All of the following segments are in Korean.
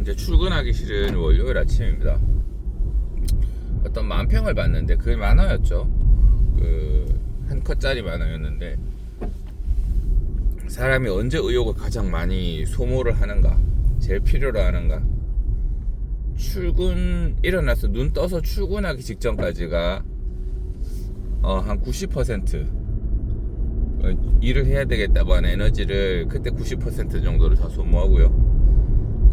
이제 출근하기 싫은 월요일 아침입니다. 어떤 만평을 봤는데 그게 만화였죠. 한 컷짜리 만화였는데, 사람이 언제 의욕을 가장 많이 소모를 하는가, 제일 필요로 하는가, 일어나서 눈 떠서 출근하기 직전까지가 한 90% 일을 해야 되겠다고 하는 에너지를 그때 90% 정도를 다 소모하고요.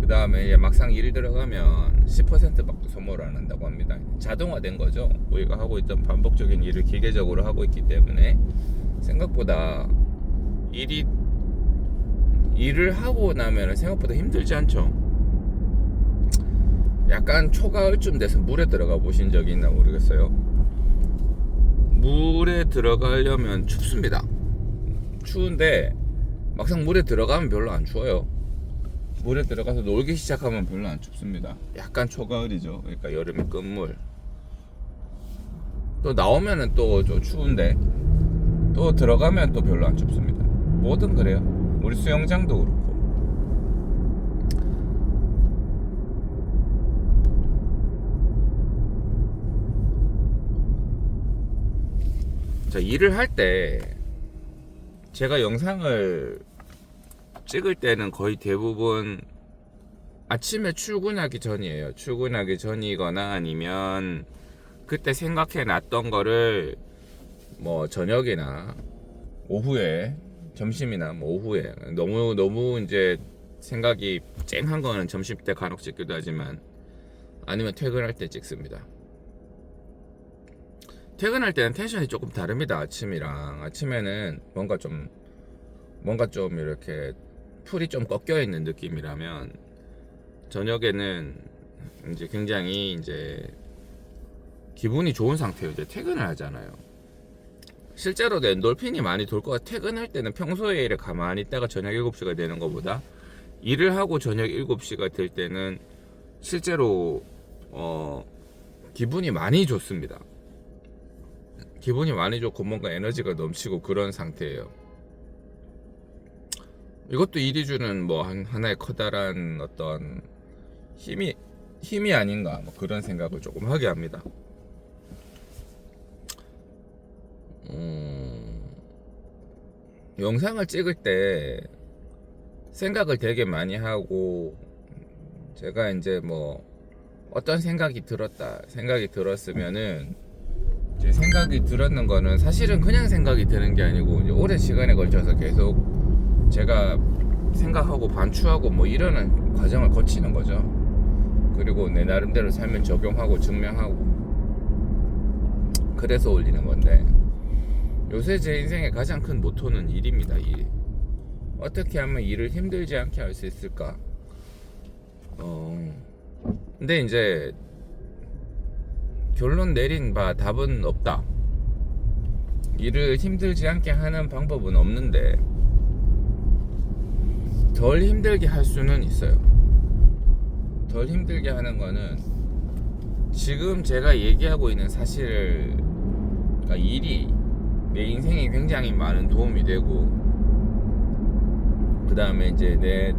그 다음에 이제 막상 일 들어가면 10%밖에 소모를 안 한다고 합니다. 자동화된 거죠. 우리가 하고 있던 반복적인 일을 기계적으로 하고 있기 때문에 생각보다 일을 하고 나면 생각보다 힘들지 않죠. 약간 초가을쯤 돼서 물에 들어가 보신 적이 있나 모르겠어요. 물에 들어가려면 춥습니다. 추운데 막상 물에 들어가면 별로 안 추워요. 물에 들어가서 놀기 시작하면 별로 안 춥습니다. 약간 초가을이죠. 그러니까 여름의 끝물. 또 나오면은 또 좀 추운데 또 들어가면 또 별로 안 춥습니다. 뭐든 그래요. 우리 수영장도 그렇고. 자, 일을 할 때 제가 영상을 찍을 때는 거의 대부분 아침에 출근하기 전이에요. 출근하기 전이거나 아니면 그때 생각해 놨던 거를 뭐 저녁이나 오후에, 점심이나 뭐 오후에, 너무 이제 생각이 쨍한 거는 점심 때 간혹 찍기도 하지만, 아니면 퇴근할 때 찍습니다. 퇴근할 때는 텐션이 조금 다릅니다. 아침에는 뭔가 좀 이렇게 풀이 좀 꺾여 있는 느낌이라면, 저녁에는 이제 굉장히 이제 기분이 좋은 상태로 이제 퇴근을 하잖아요. 실제로도 엔돌핀이 많이 돌 거가, 퇴근할 때는 평소에 일을 가만히 있다가 저녁 7시가 되는 것보다 일을 하고 저녁 7시가 될 때는 실제로 기분이 많이 좋습니다. 기분이 많이 좋고 뭔가 에너지가 넘치고 그런 상태예요. 이것도 일이 주는 뭐 하나의 커다란 어떤 힘이 아닌가, 뭐 그런 생각을 조금 하게 합니다. 영상을 찍을 때 생각을 되게 많이 하고, 제가 이제 뭐 어떤 생각이 들었으면은, 이제 생각이 들었는 거는 사실은 그냥 생각이 드는 게 아니고, 이제 오랜 시간에 걸쳐서 계속 제가 생각하고 반추하고 뭐 이러는 과정을 거치는 거죠. 그리고 내 나름대로 삶을 적용하고 증명하고, 그래서 올리는 건데, 요새 제 인생의 가장 큰 모토는 일입니다. 일. 어떻게 하면 일을 힘들지 않게 할 수 있을까? 근데 이제 결론 내린 바 답은 없다. 일을 힘들지 않게 하는 방법은 없는데, 덜 힘들게 할 수는 있어요. 덜 힘들게 하는 거는, 지금 제가 얘기하고 있는 사실을, 그러니까 일이 내 인생에 굉장히 많은 도움이 되고, 그 다음에 이제 내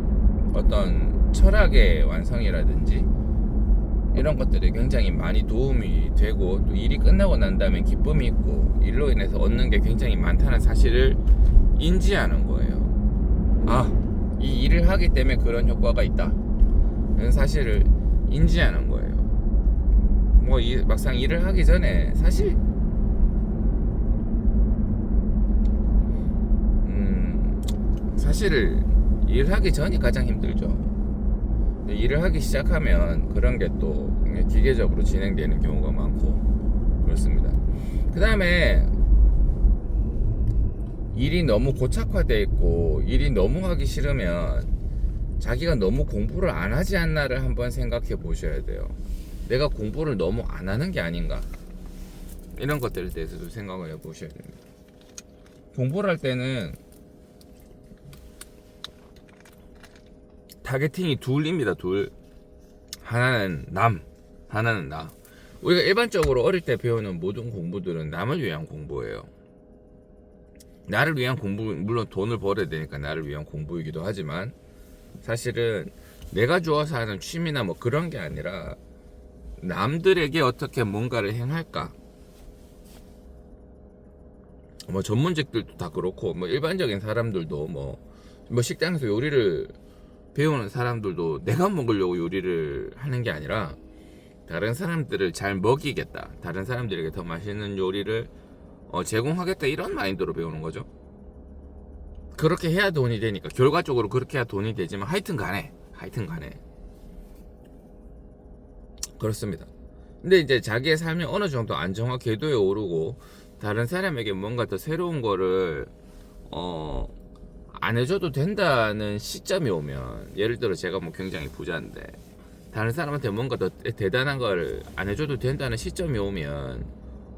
어떤 철학의 완성이라든지 이런 것들이 굉장히 많이 도움이 되고, 또 일이 끝나고 난 다음에 기쁨이 있고, 일로 인해서 얻는 게 굉장히 많다는 사실을 인지하는 거예요. 아, 이 일을 하기 때문에 그런 효과가 있다, 이런 사실을 인지하는 거예요. 뭐 막상 일을 하기 전에 사실 일하기 전이 가장 힘들죠. 일을 하기 시작하면 그런 게 또 기계적으로 진행되는 경우가 많고 그렇습니다. 그 다음에 일이 너무 고착화되어 있고 일이 너무 하기 싫으면 자기가 너무 공부를 안 하지 않나를 한번 생각해 보셔야 돼요. 내가 공부를 너무 안 하는 게 아닌가, 이런 것들에 대해서도 생각을 해 보셔야 됩니다. 공부를 할 때는 타겟팅이 둘입니다. 둘. 하나는 남, 하나는 나. 우리가 일반적으로 어릴 때 배우는 모든 공부들은 남을 위한 공부예요. 나를 위한 공부, 물론 돈을 벌어야 되니까 나를 위한 공부이기도 하지만, 사실은 내가 좋아서 하는 취미나 뭐 그런 게 아니라 남들에게 어떻게 뭔가를 행할까. 뭐 전문직들도 다 그렇고 뭐 일반적인 사람들도 뭐 식당에서 요리를 배우는 사람들도 내가 먹으려고 요리를 하는 게 아니라 다른 사람들을 잘 먹이겠다, 다른 사람들에게 더 맛있는 요리를 제공하겠다, 이런 마인드로 배우는 거죠. 그렇게 해야 돈이 되니까, 결과적으로 그렇게 해야 돈이 되지만 하여튼 간에 그렇습니다. 근데 이제 자기의 삶이 어느 정도 안정화 궤도에 오르고 다른 사람에게 뭔가 더 새로운 거를 안 해줘도 된다는 시점이 오면, 예를 들어 제가 뭐 굉장히 부자인데 다른 사람한테 뭔가 더 대단한 걸 안 해줘도 된다는 시점이 오면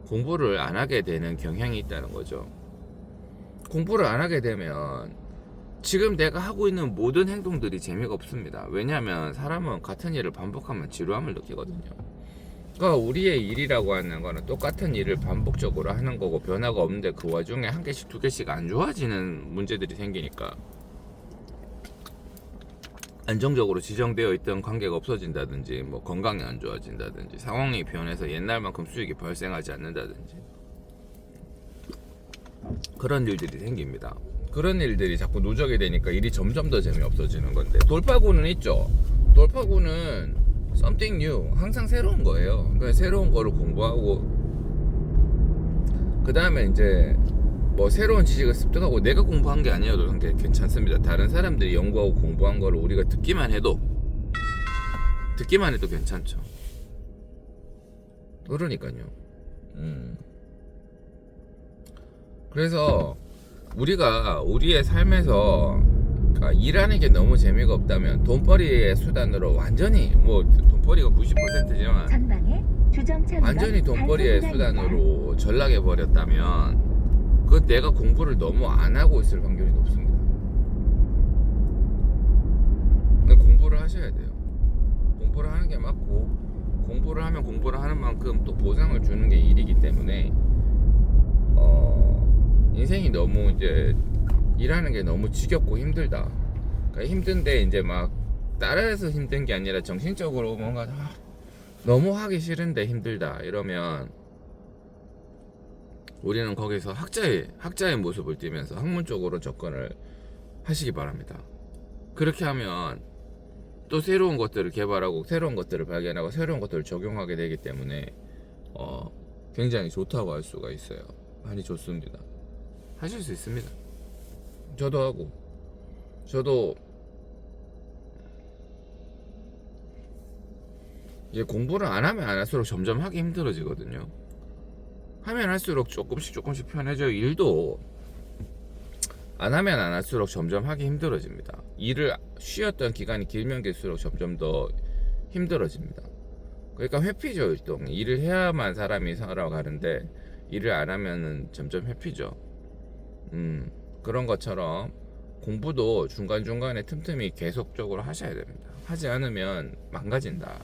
공부를 안 하게 되는 경향이 있다는 거죠. 공부를 안 하게 되면 지금 내가 하고 있는 모든 행동들이 재미가 없습니다. 왜냐하면 사람은 같은 일을 반복하면 지루함을 느끼거든요. 그러니까 우리의 일이라고 하는 거는 똑같은 일을 반복적으로 하는 거고 변화가 없는데 그 와중에 한 개씩 두 개씩 안 좋아지는 문제들이 생기니까, 안정적으로 지정되어 있던 관계가 없어진다든지, 뭐 건강이 안 좋아진다든지, 상황이 변해서 옛날만큼 수익이 발생하지 않는다든지, 그런 일들이 생깁니다. 그런 일들이 자꾸 누적이 되니까 일이 점점 더 재미없어지는 건데, 돌파구는 있죠. 돌파구는 something new, 항상 새로운 거예요. 그러니까 새로운 거를 공부하고 그 다음에 이제 뭐 새로운 지식을 습득하고, 내가 공부한 게 아니어도 괜찮습니다. 다른 사람들이 연구하고 공부한 거를 우리가 듣기만 해도 괜찮죠. 그러니까요. 그래서 우리가 우리의 삶에서 일하는 게 너무 재미가 없다면 돈벌이의 수단으로 완전히, 뭐 돈벌이가 90%지만 완전히 돈벌이의 수단으로 전락해 버렸다면, 그 내가 공부를 너무 안 하고 있을 확률이 높습니다. 근데 공부를 하셔야 돼요. 공부를 하는 게 맞고, 공부를 하면 공부를 하는 만큼 또 보상을 주는 게 일이기 때문에 인생이 너무 이제 일하는 게 너무 지겹고 힘들다. 그러니까 힘든데 이제 막 따라해서 힘든 게 아니라 정신적으로 뭔가 너무 하기 싫은데 힘들다 이러면 우리는 거기서 학자의 모습을 띠면서 학문적으로 접근을 하시기 바랍니다. 그렇게 하면 또 새로운 것들을 개발하고 새로운 것들을 발견하고 새로운 것들을 적용하게 되기 때문에 굉장히 좋다고 할 수가 있어요. 많이 좋습니다. 하실 수 있습니다. 저도 이제 공부를 안 하면 안 할수록 점점 하기 힘들어지거든요. 하면 할수록 조금씩 편해져요. 일도 안 하면 안 할수록 점점 하기 힘들어집니다. 일을 쉬었던 기간이 길면 길수록 점점 더 힘들어집니다. 그러니까 회피죠. 일동 일을 해야만 사람이 살아가는데 일을 안 하면은 점점 회피죠. 그런 것처럼 공부도 중간중간에 틈틈이 계속적으로 하셔야 됩니다. 하지 않으면 망가진다.